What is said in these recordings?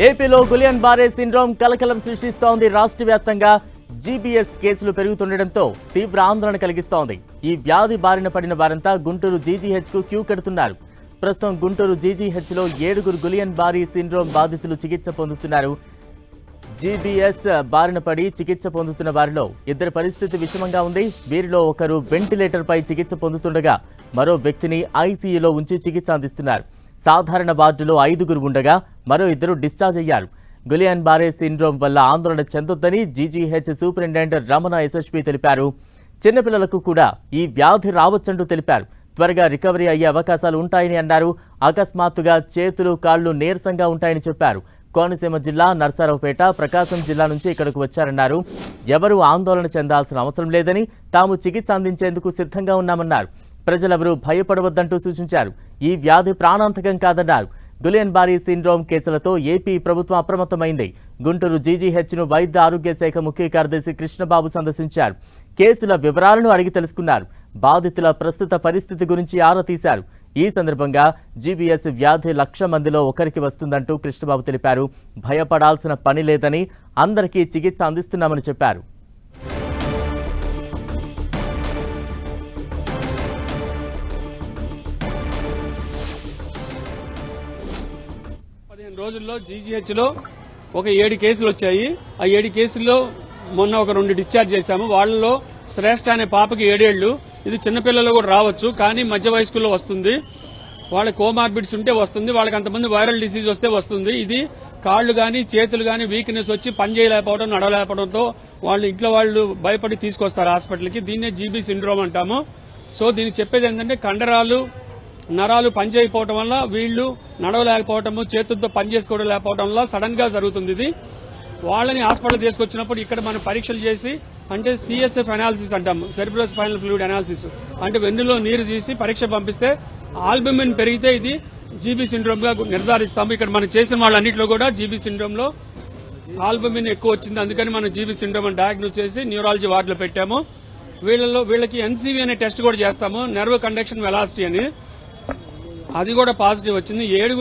ఏపీలో Guillain బారే syndrome కలకలం సృష్టిస్తోంది. రాష్ట్ర వ్యాప్తంగా జీబీఎస్ కేసులు పెరుగుతుండటంతో తీవ్ర ఆందోళన కలిగిస్తోంది. ఈ వ్యాధి బారిన పడిన వారంతా గుంటూరు జీజీహెచ్ కు క్యూ కడుతున్నారు. ప్రస్తుతం గుంటూరు జీజీహెచ్ లో 7 గులియన్ బారీ సిండ్రోమ్ బాధితులు చికిత్స పొందుతున్నారు. జీబీఎస్ బారిన పడి చికిత్స పొందుతున్న వారిలో 2 పరిస్థితి విషమంగా ఉంది. వీరిలో ఒకరు వెంటిలేటర్ పై చికిత్స పొందుతుండగా మరో వ్యక్తిని ఐసీయూలో ఉంచి చికిత్స అందిస్తున్నారు. సాధారణ వార్డులో 5 ఉండగా మరో 2 డిశ్చార్జ్ అయ్యారు. గులియన్ బారే సిండ్రోమ్ వల్ల ఆందోళన చెందొద్దని జీజీహెచ్ సూపరింటెండెంట్ రమణ ఎస్ఎస్పీ తెలిపారు. చిన్నపిల్లలకు కూడా ఈ వ్యాధి రావచ్చంటూ తెలిపారు. త్వరగా రికవరీ అయ్యే అవకాశాలు ఉంటాయని అన్నారు. అకస్మాత్తుగా చేతులు కాళ్లు నీరసంగా ఉంటాయని చెప్పారు. కోనసీమ జిల్లా, నర్సారావుపేట, ప్రకాశం జిల్లా నుంచి ఇక్కడకు వచ్చారన్నారు. ఎవరూ ఆందోళన చెందాల్సిన అవసరం లేదని, తాము చికిత్స అందించేందుకు సిద్ధంగా ఉన్నామన్నారు. ప్రజలెవరూ భయపడవద్దంటూ సూచించారు. ఈ వ్యాధి ప్రాణాంతకం కాదన్నారు. గులియన్ బారీ సిండ్రోమ్ కేసులతో ఏపీ ప్రభుత్వం అప్రమత్తమైంది. గుంటూరు జీజీహెచ్ను వైద్య ఆరోగ్య శాఖ ముఖ్య కార్యదర్శి కృష్ణబాబు సందర్శించారు. కేసుల వివరాలను అడిగి తెలుసుకున్నారు. బాధితుల ప్రస్తుత పరిస్థితి గురించి ఆరా తీశారు. ఈ సందర్భంగా జీబీఎస్ వ్యాధి 1,00,000 మందిలో ఒకరికి వస్తుందంటూ కృష్ణబాబు తెలిపారు. భయపడాల్సిన పని లేదని, అందరికీ చికిత్స అందిస్తున్నామని చెప్పారు. 15 రోజుల్లో జీజీహెచ్ లో ఒక 7 కేసులు వచ్చాయి. ఆ 7 కేసుల్లో మొన్న ఒక 2 డిశ్చార్జ్ చేశాము. వాళ్ళలో శ్రేష్ఠ అనే పాపకి 7 ఏళ్లు. ఇది చిన్నపిల్లలు కూడా రావచ్చు, కానీ మధ్య వయస్కుల్లో వస్తుంది. వాళ్ళ కోమార్బిడ్స్ ఉంటే వస్తుంది. వాళ్ళకి అంతమంది వైరల్ డిసీజ్ వస్తే వస్తుంది. ఇది కాళ్లు గాని చేతులు గాని వీక్నెస్ వచ్చి పని చేయలేకపోవడం, నడవలేకపోవడంతో వాళ్ళు ఇంట్లో వాళ్ళు భయపడి తీసుకొస్తారు హాస్పిటల్కి. దీన్నే జీబీ సిండ్రోమ్ అంటాము. సో దీనికి చెప్పేది ఏంటంటే కండరాలు, నరాలు పనిచేయకపోవడం వల్ల వీళ్లు నడవలేకపోవటము, చేతులతో పని చేసుకోవడం లేకపోవడం వల్ల సడన్ గా జరుగుతుంది. ఇది వాళ్ళని హాస్పిటల్ తీసుకొచ్చినప్పుడు ఇక్కడ మనం పరీక్షలు చేసి, అంటే సిఎస్ఎఫ్ అనాలిసిస్ అంటాము, సెరిబ్రో స్పైనల్ ఫ్లూయిడ్ అనాలిసిస్, అంటే వెన్నులో నీరు తీసి పరీక్ష పంపిస్తే ఆల్బుమిన్ పెరిగితే ఇది జీబీ సిండ్రోమ్ గా నిర్ధారిస్తాము. ఇక్కడ మనం చేసిన వాళ్ళన్నింటిలో కూడా జీబీ సిండ్రోమ్ లో ఆల్బుమిన్ ఎక్కువ వచ్చింది. అందుకని మనం జీబీ సిండ్రోమ్ అని డయాగ్నోస్ చేసి న్యూరాలజీ వార్డులో పెట్టాము. వీళ్ళకి ఎన్సీవీ అనే టెస్ట్ కూడా చేస్తాము, నెర్వ్ కండక్షన్ వెలాసిటీ అని. అది కూడా పాజిటివ్ వచ్చింది. 7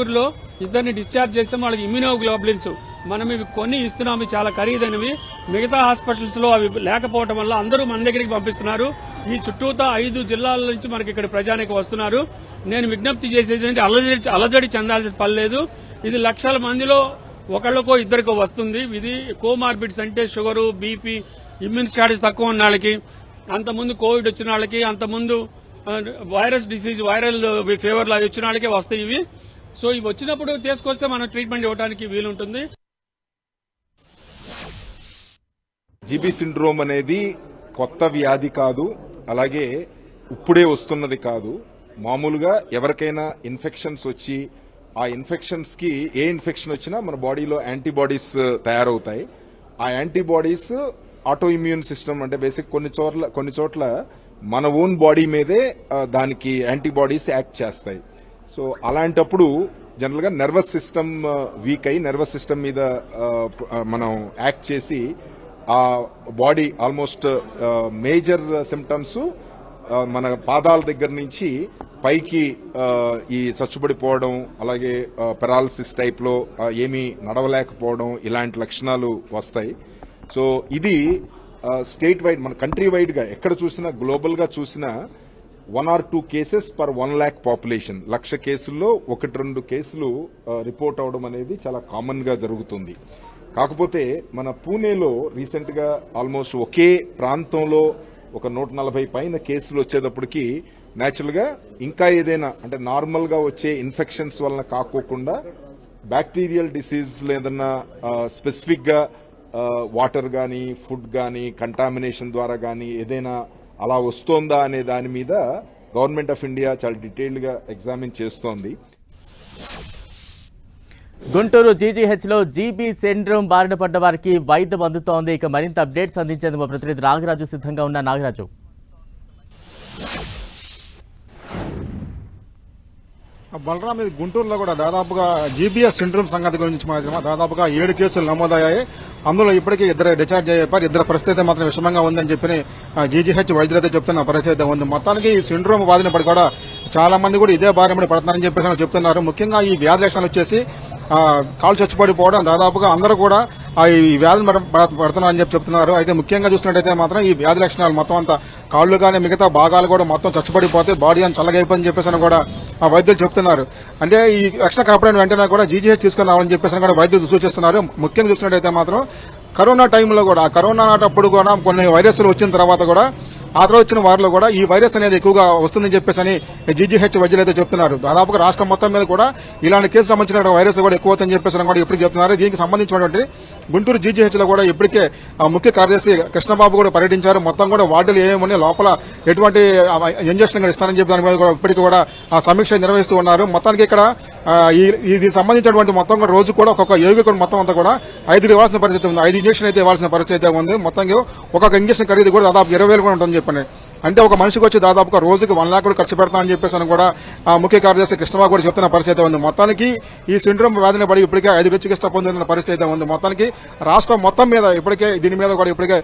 2 డిశ్చార్జ్ చేస్తాం. వాళ్ళకి ఇమ్యూనోగ్లోబులిన్స్ మనం ఇవి కొన్ని ఇస్తున్నాము, చాలా ఖరీదైనవి. మిగతా హాస్పిటల్స్ లో అవి లేకపోవడం వల్ల అందరూ మన దగ్గరికి పంపిస్తున్నారు. ఈ చుట్టూతా 5 జిల్లాల నుంచి మనకి ఇక్కడ ప్రజానికి వస్తున్నారు. నేను విజ్ఞప్తి చేసేది ఏంటి, అలజడి చెందాల్సిన పని లేదు. ఇది 1,00,000 మందిలో ఒకళ్ళకో 2కో వస్తుంది. ఇది కోమార్బిడ్స్ అంటే షుగరు, బీపీ, ఇమ్యూన్ స్టాటస్ తక్కువ ఉన్న వాళ్ళకి, అంతకుముందు కోవిడ్ వచ్చిన వాళ్ళకి, అంతకుముందు వైరస్ డిసీజ్, వైరల్ ఫీవర్లు అవి వచ్చిన వాళ్ళకే వస్తాయి ఇవి. సో ఇవి వచ్చినప్పుడు తీసుకొస్తే మనం ట్రీట్మెంట్ ఇవ్వడానికి వీలుంటుంది. జీబీ సిండ్రోమ్ అనేది కొత్త వ్యాధి కాదు, అలాగే ఇప్పుడే వస్తున్నది కాదు. మామూలుగా ఎవరికైనా ఇన్ఫెక్షన్స్ వచ్చి ఆ ఇన్ఫెక్షన్స్ కి ఏ ఇన్ఫెక్షన్ వచ్చినా మన బాడీలో యాంటీబాడీస్ తయారవుతాయి. ఆ యాంటీబాడీస్ ఆటో ఇమ్యూన్ సిస్టమ్ అంటే బేసిక్ కొన్ని చోట్ల మన ఓన్ బాడీ మీదే దానికి యాంటీబాడీస్ యాక్ట్ చేస్తాయి. సో అలాంటప్పుడు జనరల్ గా నర్వస్ సిస్టమ్ వీక్ అయి నర్వస్ సిస్టమ్ మీద మనం యాక్ట్ చేసి ఆ బాడీ ఆల్మోస్ట్ మేజర్ సిమ్టమ్స్ మన పాదాల దగ్గర నుంచి పైకి ఈ చచ్చుబడిపోవడం, అలాగే పెరాలసిస్ టైప్ లో ఏమీ నడవలేకపోవడం, ఇలాంటి లక్షణాలు వస్తాయి. సో ఇది స్టేట్ వైడ్, మన కంట్రీ వైడ్ గా ఎక్కడ చూసినా, గ్లోబల్ గా చూసినా 1 or 2 cases per 1 lakh population. 1,00,000 కేసుల్లో 1-2 కేసులు రిపోర్ట్ అవడం అనేది చాలా కామన్ గా జరుగుతుంది. కాకపోతే మన పూణేలో రీసెంట్ గా ఆల్మోస్ట్ ఒకే ప్రాంతంలో ఒక 140 పైన కేసులు వచ్చేటప్పటికి నేచురల్ గా ఇంకా ఏదైనా అంటే నార్మల్ గా వచ్చే ఇన్ఫెక్షన్స్ వలన కాకోకుండా బ్యాక్టీరియల్ డిసీజ్ ఏదన్నా స్పెసిఫిక్ గా వాటర్ గానీ, ఫుడ్ గానీ, కంటామినేషన్ ద్వారా గానీ ఏదైనా అలా వస్తోందా అనే దాని మీద గవర్నమెంట్ ఆఫ్ ఇండియా చాలా డీటెయిల్డ్ గా ఎగ్జామిన్ చేస్తోంది. గుంటూరు జీజీహెచ్ లో జీబీ సిండ్రోమ్ బారిన పడ్డ వారికి వైద్యం అందుతోంది. ఇక మరింత అప్డేట్స్ అందించేందుకు మా ప్రతినిధి నాగరాజు సిద్ధంగా ఉన్న. నాగరాజు, బలరాం, ఇది గుంటూరులో కూడా దాదాపుగా జీబీఎస్ సిండ్రోమ్ సంగతి గురించి దాదాపుగా 7 కేసులు నమోదయ్యాయి. అందులో ఇప్పటికీ 2 డిశ్చార్జ్ అయ్యారు. 2 పరిస్థితి మాత్రం విషమంగా ఉందని చెప్పి జీజీహెచ్ వైద్యులైతే చెప్తున్న పరిస్థితి ఉంది. మొత్తానికి ఈ సిండ్రోమ్ బాధినప్పటికీ కూడా చాలా మంది కూడా ఇదే బారిన పడుతున్నారని చెప్పేసి చెప్తున్నారు. ముఖ్యంగా ఈ వ్యాధి లక్షణాలు వచ్చేసి కాళ్ళు చచ్చిపడిపోవడం, దాదాపుగా అందరూ కూడా ఈ వ్యాధిని పడుతున్నారని చెప్తున్నారు. అయితే ముఖ్యంగా చూసినట్టయితే మాత్రం ఈ వ్యాధి లక్షణాలు మొత్తం అంతా కాళ్ళు కానీ మిగతా భాగాలు కూడా మొత్తం చచ్చిపడిపోతే బాడీ అని చల్లగైపోయిందని చెప్పేసి కూడా వైద్యులు చెప్తున్నారు. అంటే ఈ లక్షణం కనపడిన వెంటనే కూడా జీజీహెచ్ తీసుకుని రావాలని చెప్పేసి కూడా వైద్యులు సూచిస్తున్నారు. ముఖ్యంగా చూసినట్టయితే మాత్రం కరోనా టైంలో కూడా, కరోనా నాటప్పుడు కూడా కొన్ని వైరస్లు వచ్చిన తర్వాత కూడా ఆ తర్వాత వచ్చిన వారిలో కూడా ఈ వైరస్ అనేది ఎక్కువగా వస్తుందని చెప్పేసి జీజీహెచ్ వైద్యులు అయితే చెప్తున్నారు. దాదాపుగా రాష్ట్రం మొత్తం మీద కూడా ఇలాంటి కేసు సంబంధించిన వైరస్ కూడా ఎక్కువ అవుతుందని చెప్పేసి కూడా ఇప్పటికి చెప్తున్నారు. దీనికి సంబంధించినటువంటి గుంటూరు జీజీహెచ్ లో కూడా ఇప్పటికే ముఖ్య కార్యదర్శి కృష్ణబాబు కూడా పర్యటించారు. మొత్తం కూడా వార్డులు ఏమేమి లోపల ఎటువంటి ఇంజక్షన్ కూడా ఇస్తారని చెప్పి దాని మీద కూడా ఇప్పటికీ కూడా ఆ సమీక్ష నిర్వహిస్తూ ఉన్నారు. మొత్తానికి ఇక్కడ ఇది సంబంధించినటువంటి మొత్తం కూడా రోజు కూడా ఒక్కొక్క యోగి కూడా మొత్తం అంతా కూడా 5 ఇవ్వాల్సిన పరిస్థితి ఉంది. 5 ఇంజక్షన్ అయితే ఇవ్వాల్సిన పరిస్థితి అయితే ఉంది. మొత్తంగా ఒక్కొక్క ఇంజక్షన్ ఖరీదు కూడా దాదాపు 20,000 కూడా ఉంటుందని చెప్పండి. అంటే ఒక మనిషికి వచ్చి దాదాపుగా రోజుకి 1 లాక్ కూడా ఖర్చు పెడతామని చెప్పేసి కూడా ముఖ్య కార్యదర్శి కృష్ణబాబు కూడా చెప్తున్న పరిస్థితి ఉంది. మొత్తానికి ఈ సిండ్రోమ్ వ్యాధిని పడి ఇప్పటికే 5 చికిత్స పొందుతున్న పరిస్థితి ఉంది. మొత్తానికి రాష్ట్రం మొత్తం మీద ఇప్పటికే దీని మీద కూడా ఇప్పటికే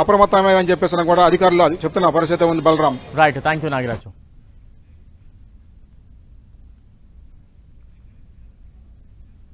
అప్రమత్తమని చెప్పేసి కూడా అధికారులు చెప్తున్న పరిస్థితి ఉంది. Balaram. Right, thank you Nagaraju.